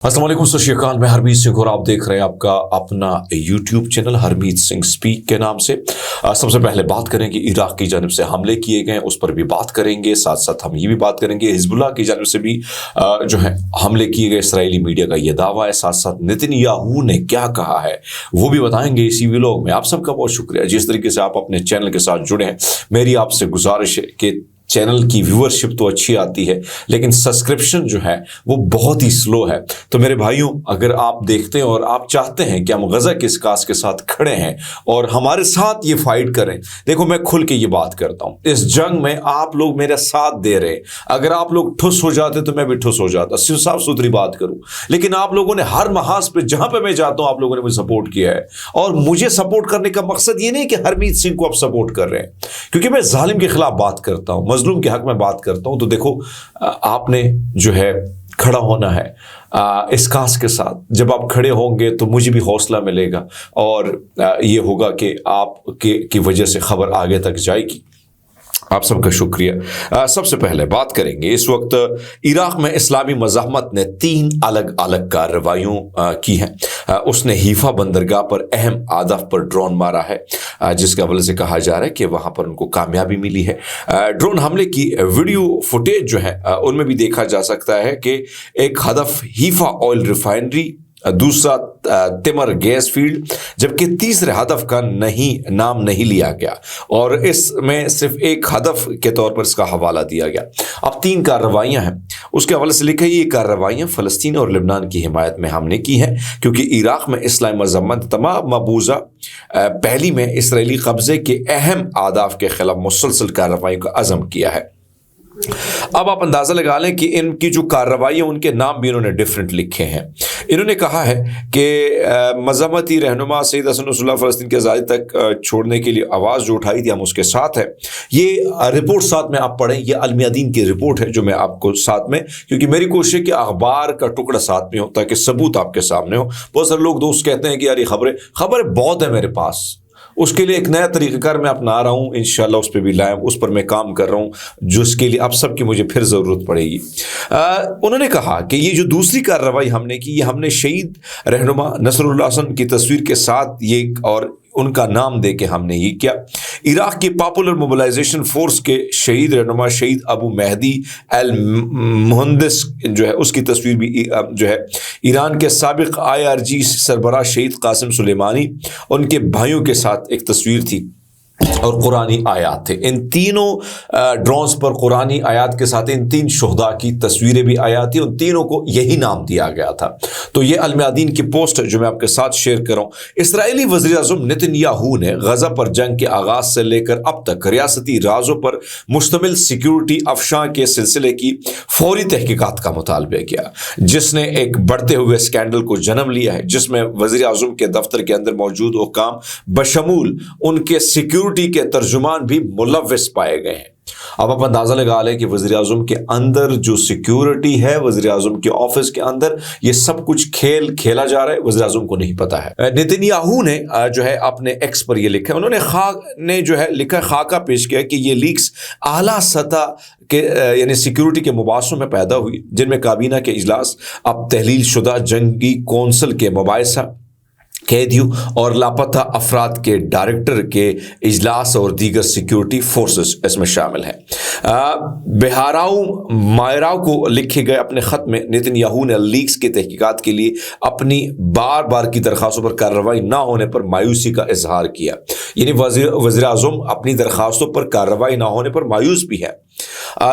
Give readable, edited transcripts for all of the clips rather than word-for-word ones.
अस्सलाम वालेकुम, सत श्री अकाल। मैं हरमीत सिंह और आप देख रहे हैं आपका अपना YouTube channel Harmeet Singh speak के नाम से। सबसे पहले बात करेंगे इराक की जानिब से हमले किए गए, उस पर भी बात करेंगे। साथ साथ हम ये भी बात करेंगे हिजबुल्लाह की जानिब से भी जो है हमले किए गए, इसराइली मीडिया का ये दावा है। साथ साथ नेतन्याहू ने क्या कहा है वो भी बताएंगे इसी व्लॉग में। आप सबका बहुत शुक्रिया जिस तरीके से आप अपने चैनल के साथ जुड़े हैं। मेरी आपसे गुजारिश है कि चैनल की व्यूअरशिप तो अच्छी आती है लेकिन सब्सक्रिप्शन जो है वो बहुत ही स्लो है। तो मेरे भाइयों, अगर आप देखते हैं और आप चाहते हैं कि हम गजा के इस काज के साथ खड़े हैं और हमारे साथ ये फाइट करें, देखो मैं खुल के ये बात करता हूं, इस जंग में आप लोग मेरा साथ दे रहे हैं। अगर आप लोग ठुस हो जाते तो मैं भी ठुस हो जाता, साफ सुथरी बात करूं। लेकिन आप लोगों ने हर महाज पे जहां पे मैं जाता हूं आप लोगों ने मुझे सपोर्ट किया है। और मुझे सपोर्ट करने का मकसद ये नहीं कि हरमीत सिंह को आप सपोर्ट कर रहे हैं, क्योंकि मैं जालिम के खिलाफ बात करता हूं, मजलूम के हक में बात करता हूं। तो देखो आपने जो है खड़ा होना है इस काज के साथ। जब आप खड़े होंगे तो मुझे भी हौसला मिलेगा और ये होगा कि आपके की वजह से खबर आगे तक जाएगी। आप सबका शुक्रिया। सबसे पहले बात करेंगे, इस वक्त इराक में इस्लामी मज़ाहमत ने 3 अलग अलग कार्रवाइयों की हैं। उसने हीफा बंदरगाह पर अहम अहदाफ पर ड्रोन मारा है, जिसके हवाले से कहा जा रहा है कि वहां पर उनको कामयाबी मिली है। ड्रोन हमले की वीडियो फुटेज जो है उनमें भी देखा जा सकता है कि एक हदफ हीफा ऑयल रिफाइनरी, दूसरा तिमर गैस फील्ड, जबकि तीसरे हदफ का नाम नहीं लिया गया और इसमें सिर्फ एक हदफ के तौर पर इसका हवाला दिया गया। अब 3 कार्रवाइयां हैं, उसके हवाले से लिखा है ये कार्रवाइयां फ़लस्तीन और लेबनान की हिमायत में हमने की हैं, क्योंकि इराक में इस्लामी मज़ाहमत तमाम मबूजा पहली में इसराइली कब्जे के अहम अहदाफ के खिलाफ मुसलसल कार्रवाइयों का अज़म किया है। अब आप अंदाजा लगा लें कि इनकी जो कार्रवाई है उनके नाम भी इन्होंने डिफरेंट लिखे हैं। इन्होंने कहा है कि मज़ाहमती रहनुमा सैयद हसन नसरुल्लाह फ़लस्तीन की आज़ादी तक छोड़ने के लिए आवाज़ जो उठाई थी हम उसके साथ हैं। ये रिपोर्ट साथ में आप पढ़ें, ये अलमियादीन की रिपोर्ट है जो मैं आपको साथ में, क्योंकि मेरी कोशिश है कि अखबार का टुकड़ा साथ में हो ताकि सबूत आपके सामने हो। बहुत सारे लोग दोस्त कहते हैं कि यार ये खबरें बहुत है मेरे पास, उसके लिए एक नया तरीक़ाकार मैं अपना रहा हूँ, इंशाल्लाह उस पर भी लाएं, उस पर मैं काम कर रहा हूँ, जिसके लिए आप सबकी मुझे फिर ज़रूरत पड़ेगी। उन्होंने कहा कि ये जो दूसरी कार्रवाई हमने की, ये हमने शहीद रहनुमा नसरुल्लाह हसन की तस्वीर के साथ ये और उनका नाम दे के हमने ये किया। इराक की पॉपुलर मोबिलाइजेशन फोर्स के शहीद रहनुमा शहीद अबू मेहदी अल मुहंदिस जो है उसकी तस्वीर भी जो है ईरान के साबिक IRG सरबराह शहीद कासिम सुलेमानी उनके भाइयों के साथ एक तस्वीर थी और कुरानी आयात थे। इन तीनों ड्रोन्स पर कुरानी आयात के साथ इन 3 शुहदा की तस्वीरें भी आया थी, उन तीनों को यही नाम दिया गया था। तो ये अलमियादीन की पोस्ट जो मैं आपके साथ शेयर कर रहा हूँ। इसराइली वज़ीर आज़म नेतन्याहू ने गजा पर जंग के आगाज से लेकर अब तक रियासती राजों पर मुश्तमिल सिक्योरिटी अफशां के सिलसिले की फौरी तहकीकात का मुतालबा किया, जिसने एक बढ़ते हुए स्कैंडल को जन्म लिया है, जिसमें वज़ीर आज़म के दफ्तर के अंदर मौजूद हुक्काम बशमूल उनके सिक्योरिटी के तर्जुमान भी मुलव्विस पाए गए हैं। अब आप अंदाजा लगा लें कि वज़ीर आज़म के अंदर जो सिक्योरिटी है, वज़ीर आज़म के ऑफिस के अंदर ये सब कुछ खेल खेला जा रहा है, वज़ीर आज़म को नहीं पता है। नेतन्याहू ने जो है अपने एक्स पर ये लिखा है, उन्होंने जो है लिखा खाका पेश किया कि ये लीक्स आला सतह के यानी सिक्योरिटी के मुबासों में पैदा हुई, जिनमें काबीना के इजलास, अब तहलील शुदा जंगी कौंसल के मुबाहिसा, कैदियों और लापता अफराद के डायरेक्टर के इजलास और दीगर सिक्योरिटी फोर्सेस इसमें शामिल हैं। बेहाराउ मायराव को लिखे गए अपने ख़त में नेतन्याहू ने लीक्स के तहकीकात के लिए अपनी बार बार की दरख्वास्तों पर कार्रवाई ना होने पर मायूसी का इजहार किया। यानी वज़ीर आज़म अपनी दरख्वास्तों पर कार्रवाई ना होने पर मायूस भी है।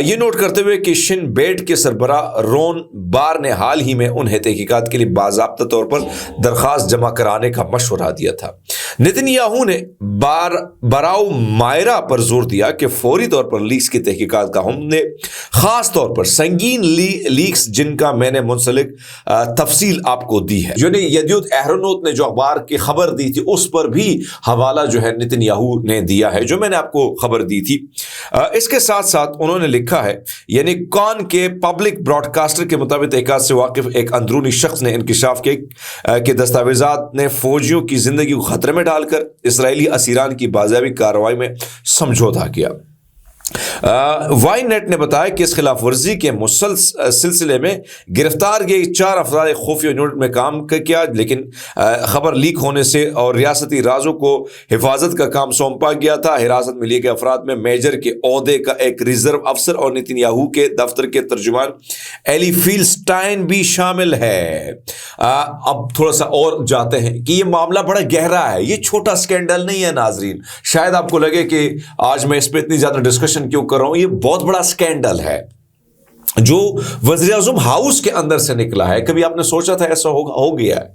ये नोट करते हुए कि शिन बेट के सरबराह रोन बार ने हाल ही में उन्हें तहकीकात के लिए बाज़ाब्ता तौर पर दरख्वास्त जमा कराने का मशवरा दिया था। नेतन्याहू ने बराउ मायरा पर जोर दिया कि फौरी तौर पर लीक्स की तहकीकात का हमने खास तौर पर संगीन लीक्स जिनका मैंने मुंसलिक तफसील आपको दी है, जो यदूद एहरोनोत ने जो अखबार की खबर दी थी उस पर भी हवाला जो है नेतन्याहू ने दिया है, जो मैंने आपको खबर दी थी। इसके साथ साथ उन्होंने लिखा है, यानी कौन के पब्लिक ब्रॉडकास्टर के मुताबिक तहकीकात से वाकिफ एक अंदरूनी शख्स ने इंकिशाफ के दस्तावेजात ने फौजियों की जिंदगी को खतरे में डालकर इसराइली असीरान की बाज़ाबी कार्रवाई में समझौता किया। وائی نیٹ نے بتایا کہ اس خلاف ورزی کے سلسلے میں گرفتار گئے 4 افراد خفیہ یونٹ میں کام کیا، لیکن خبر لیک ہونے سے اور ریاستی رازوں کو حفاظت کا کام سونپا گیا تھا۔ حراست میں لیے گئے افراد میں میجر کے عہدے کا ایک ریزرو افسر اور نیتن یاہو کے دفتر کے ترجمان ایلی فیلسٹائن بھی شامل ہے۔ اب تھوڑا سا اور جاتے ہیں کہ یہ معاملہ بڑا گہرا ہے، یہ چھوٹا سکینڈل نہیں ہے ناظرین۔ شاید آپ کو لگے کہ آج میں اس پہ اتنی زیادہ ڈسکشن کیوں کر رہا ہوں، یہ بہت بڑا سکینڈل ہے جو وزیر اعظم ہاؤس کے اندر سے نکلا ہے۔ کبھی آپ نے سوچا تھا ایسا ہو گیا ہے؟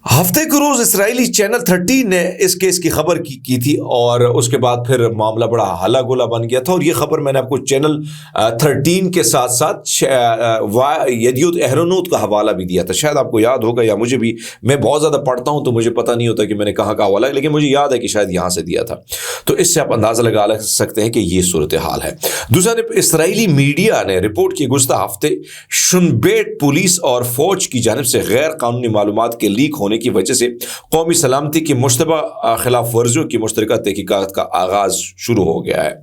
ہفتے کے روز اسرائیلی چینل 13 نے اس کیس کی خبر کی تھی اور اس کے بعد پھر معاملہ بڑا ہلا گولا بن گیا تھا، اور یہ خبر میں نے آپ کو چینل 13 کے ساتھ ساتھ یدیوت اہرونوت کا حوالہ بھی دیا تھا۔ شاید آپ کو یاد ہوگا، یا مجھے بھی، میں بہت زیادہ پڑھتا ہوں تو مجھے پتہ نہیں ہوتا کہ میں نے کہاں کا حوالہ، لیکن مجھے یاد ہے کہ شاید یہاں سے دیا تھا۔ تو اس سے آپ اندازہ لگا سکتے ہیں کہ یہ صورتحال ہے۔ دوسرا اسرائیلی میڈیا نے رپورٹ کی گزشتہ ہفتے شنبیٹ پولیس اور فوج کی جانب سے غیر قانونی معلومات کے لیک ہونے کی وجہ سے قومی سلامتی کی مشتبہ خلاف ورزیوں کی مشترکہ تحقیقات کا آغاز شروع ہو گیا ہے۔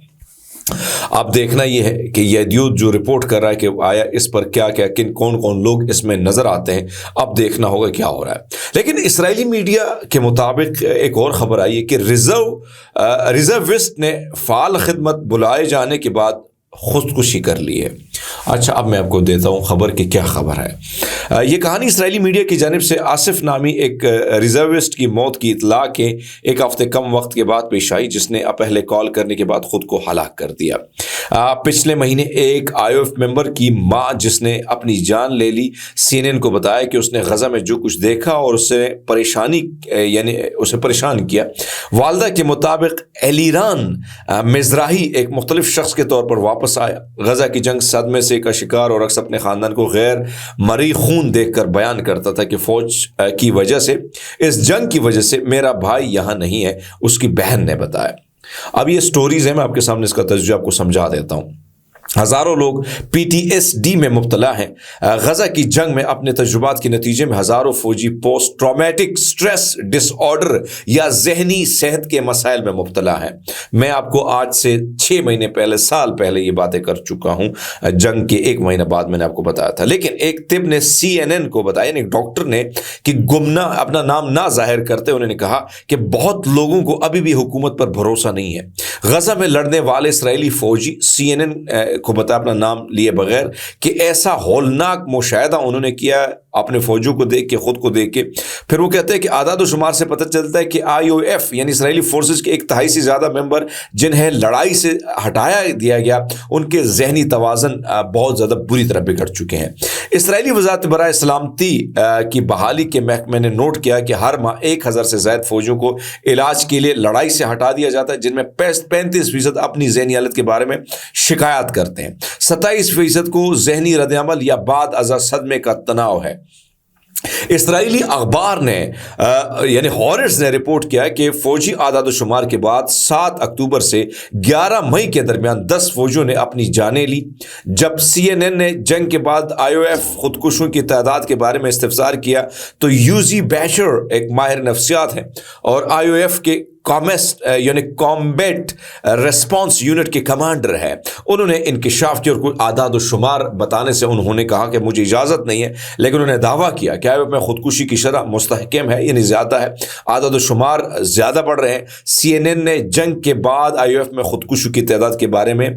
اب دیکھنا یہ ہے کہ یدیوت جو رپورٹ کر رہا ہے کہ آیا اس پر کیا کون لوگ اس میں نظر آتے ہیں، اب دیکھنا ہوگا کیا ہو رہا ہے۔ لیکن اسرائیلی میڈیا کے مطابق ایک اور خبر آئی ہے کہ ریزروسٹ نے فعال خدمت بلائے جانے کے بعد خودکشی کر لی ہے۔ اچھا، اب میں آپ کو دیتا ہوں خبر کہ کیا خبر ہے۔ یہ کہانی اسرائیلی میڈیا کی جانب سے آصف نامی ایک ریزروسٹ کی موت کی اطلاع کے ایک ہفتے کم وقت کے بعد پیش آئی، جس نے پہلے کال کرنے کے بعد خود کو ہلاک کر دیا۔ پچھلے مہینے ایک IOF ممبر کی ماں جس نے اپنی جان لے لی، CNN کو بتایا کہ اس نے غزہ میں جو کچھ دیکھا اور اسے پریشان کیا۔ والدہ کے مطابق ایلیران مزراحی ایک مختلف شخص کے طور پر واپس آیا۔ غزہ کی جنگ صدمے سے کا شکار اور اکثر اپنے خاندان کو غیر مری خون دیکھ کر بیان کرتا تھا کہ فوج کی وجہ سے، اس جنگ کی وجہ سے میرا بھائی یہاں نہیں ہے، اس کی بہن نے بتایا۔ اب یہ سٹوریز ہیں، میں آپ کے سامنے اس کا تجزیہ آپ کو سمجھا دیتا ہوں۔ ہزاروں لوگ PTSD میں مبتلا ہیں۔ غزہ کی جنگ میں اپنے تجربات کے نتیجے میں ہزاروں فوجی پوسٹ ٹرامیٹک سٹریس ڈس آرڈر یا ذہنی صحت کے مسائل میں مبتلا ہیں۔ میں آپ کو آج سے 6 مہینے پہلے، سال پہلے یہ باتیں کر چکا ہوں، جنگ کے 1 مہینہ بعد میں نے آپ کو بتایا تھا۔ لیکن ایک طب نے CNN کو بتایا، ایک ڈاکٹر نے، کہ اپنا نام نہ ظاہر کرتے انہوں نے کہا کہ بہت لوگوں کو ابھی بھی حکومت پر بھروسہ نہیں ہے۔ غزہ میں لڑنے والے اسرائیلی فوجی CNN کو بتایا اپنا نام لیے بغیر کہ ایسا ہولناک مشاہدہ انہوں نے کیا اپنے فوجوں کو دیکھ کے، خود کو دیکھ کے۔ پھر وہ کہتے ہیں کہ اعداد و شمار سے پتہ چلتا ہے کہ IOF یعنی اسرائیلی فورسز کے 1/3 سے زیادہ ممبر جنہیں لڑائی سے ہٹایا دیا گیا، ان کے ذہنی توازن بہت زیادہ بری طرح بگڑ چکے ہیں۔ اسرائیلی وزارت برائے سلامتی کی بحالی کے محکمے نے نوٹ کیا کہ ہر ماہ 1000 سے زائد فوجیوں کو علاج کے لیے لڑائی سے ہٹا دیا جاتا ہے، جن میں 35% اپنی ذہنی حالت کے بارے میں شکایت کرتے ہیں۔ 27% کو ذہنی رد عمل یا بعد ازاں صدمے کا تناؤ ہے۔ اسرائیلی اخبار نے یعنی ہارٹس نے رپورٹ کیا کہ فوجی اعداد و شمار کے بعد 7 اکتوبر سے 11 مئی کے درمیان 10 فوجیوں نے اپنی جانیں لی۔ جب CNN نے جنگ کے بعد IOF خودکشیوں کی تعداد کے بارے میں استفسار کیا تو یوزی بیشر ایک ماہر نفسیات ہیں اور IOF کے کامبیٹ ریسپانس یونٹ کے کمانڈر ہے، انہوں نے انکشاف کیا اور کوئی اعداد و شمار بتانے سے انہوں نے کہا کہ مجھے اجازت نہیں ہے، لیکن انہوں نے دعویٰ کیا کہ IOF میں خودکشی کی شرح مستحکم ہے، یعنی زیادہ ہے، اعداد و شمار زیادہ بڑھ رہے ہیں۔ CNN نے جنگ کے بعد IOF میں خودکشی کی تعداد کے بارے میں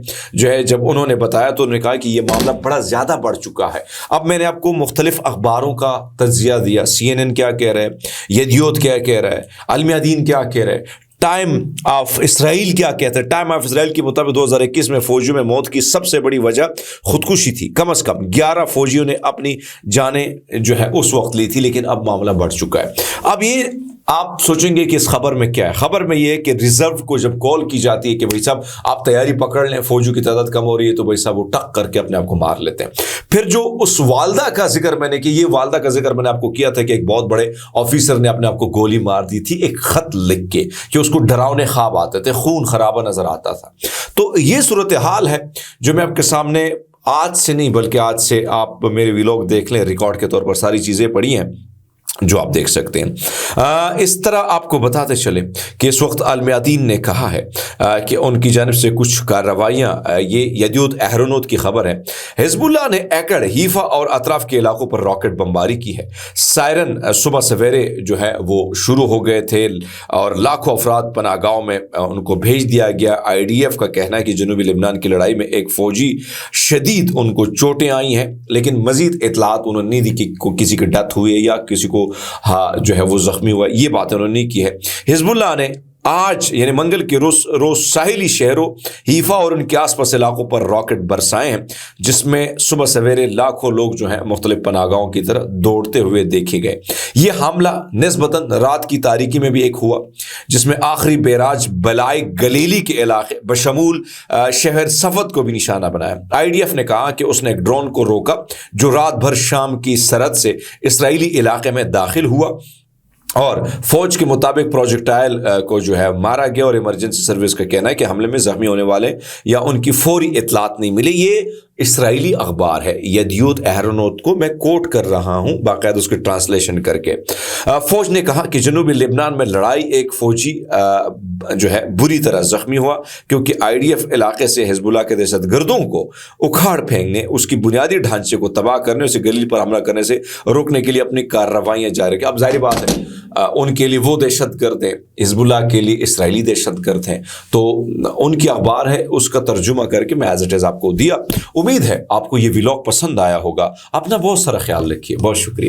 جب انہوں نے بتایا تو انہوں نے کہا کہ یہ معاملہ بڑا زیادہ بڑھ چکا ہے۔ اب میں نے آپ کو مختلف اخباروں کا تجزیہ دیا، CNN کیا کہہ رہا ہے، یدیوت کیا کہہ رہا ہے، المیادین کیا کہہ رہا ہے، ٹائم آف اسرائیل کیا کہتا ہے۔ ٹائم آف اسرائیل کے مطابق 2021 میں فوجیوں میں موت کی سب سے بڑی وجہ خودکشی تھی۔ کم از کم 11 فوجیوں نے اپنی جانیں اس وقت لی تھی، لیکن اب معاملہ بڑھ چکا ہے۔ اب یہ آپ سوچیں گے کہ اس خبر میں کیا ہے؟ خبر میں یہ ہے کہ ریزرو کو جب کال کی جاتی ہے کہ بھائی صاحب آپ تیاری پکڑ لیں، فوجیوں کی تعداد کم ہو رہی ہے، تو بھائی صاحب وہ ٹک کر کے اپنے آپ کو مار لیتے ہیں۔ پھر جو اس والدہ کا ذکر میں نے کہ یہ والدہ کا ذکر میں نے آپ کو کیا تھا کہ ایک بہت بڑے آفیسر نے اپنے آپ کو گولی مار دی تھی، ایک خط لکھ کے کہ اس کو ڈراؤنے خواب آتے تھے، خون خرابہ نظر آتا تھا۔ تو یہ صورتحال ہے جو میں آپ کے سامنے آج سے نہیں بلکہ آج سے آپ میرے ویلاگ دیکھ لیں، ریکارڈ کے طور پر ساری چیزیں پڑھی ہیں۔ जो आप देख सकते हैं। इस तरह आपको बताते चले कि इस वक्त आलम-ए-दीन ने कहा है कि उनकी जानिब से कुछ कार्रवाइयाँ, ये यदूद एहरोनोत की खबर है, हिजबुल्लाह ने एकड़, हीफा और अतराफ के इलाकों पर रॉकेट बमबारी की है। सायरन सुबह सवेरे जो है वो शुरू हो गए थे और लाखों अफराद पनाहगाहों में उनको भेज दिया गया। IDF का कहना है कि जनूबी लेबनान की लड़ाई में एक फ़ौजी शदीद उनको चोटें आई हैं, लेकिन मज़ीद इतलात उन्होंने नहीं दी कि किसी की डेथ हुई है या किसी को जो है वो जख्मी हुआ, ये बात उन्होंने नहीं की है। हिजबुल्लाह ने आज यानी मंगल के रोज साहिली शहरों हीफा और उनके आसपास इलाकों पर रॉकेट बरसाए हैं, जिसमें सुबह सवेरे लाखों लोग जो हैं मुख्तलिफ पनाहगाहों की तरह दौड़ते हुए देखे गए। ये हमला निस्बतन रात की तारीकी में भी एक हुआ, जिसमें आखिरी बेराज बलाई गलीली के इलाके बशमूल शहर सफद को भी निशाना बनाया। IDF ने कहा कि उसने एक ड्रोन को रोका जो रात भर शाम की सरहद से इसराइली इलाके में दाखिल हुआ और फौज के मुताबिक प्रोजेक्टाइल को जो है मारा गया और इमरजेंसी सर्विस का कहना है कि हमले में जख्मी होने वाले या उनकी फौरी इतलात नहीं मिली। ये इसराइली अखबार है, यदूद एहरोनोत को मैं कोट कर रहा हूं बाकायदा उसके ट्रांसलेशन करके। फौज ने कहा कि जनूबी लेबनान में लड़ाई एक फौजी जो है बुरी तरह जख्मी हुआ, क्योंकि IDF इलाके से हिजबुल्लाह के दहशतगर्दों को उखाड़ फेंकने, उसकी बुनियादी ढांचे को तबाह करने, उसे गलील पर हमला करने से रोकने के लिए अपनी कार्रवाइयाँ जारी रखें। अब जाहिर बात है उनके लिए वो दहशतगर्द हैं, हिजबुल्लाह के लिए इसराइली दहशतगर्द हैं, तो उनकी अखबार है उसका तर्जुमा करके मैं एज इट इज़ आपको दिया। उम्मीद है आपको ये व्लॉग पसंद आया होगा। अपना बहुत सारा ख्याल रखिए, बहुत शुक्रिया।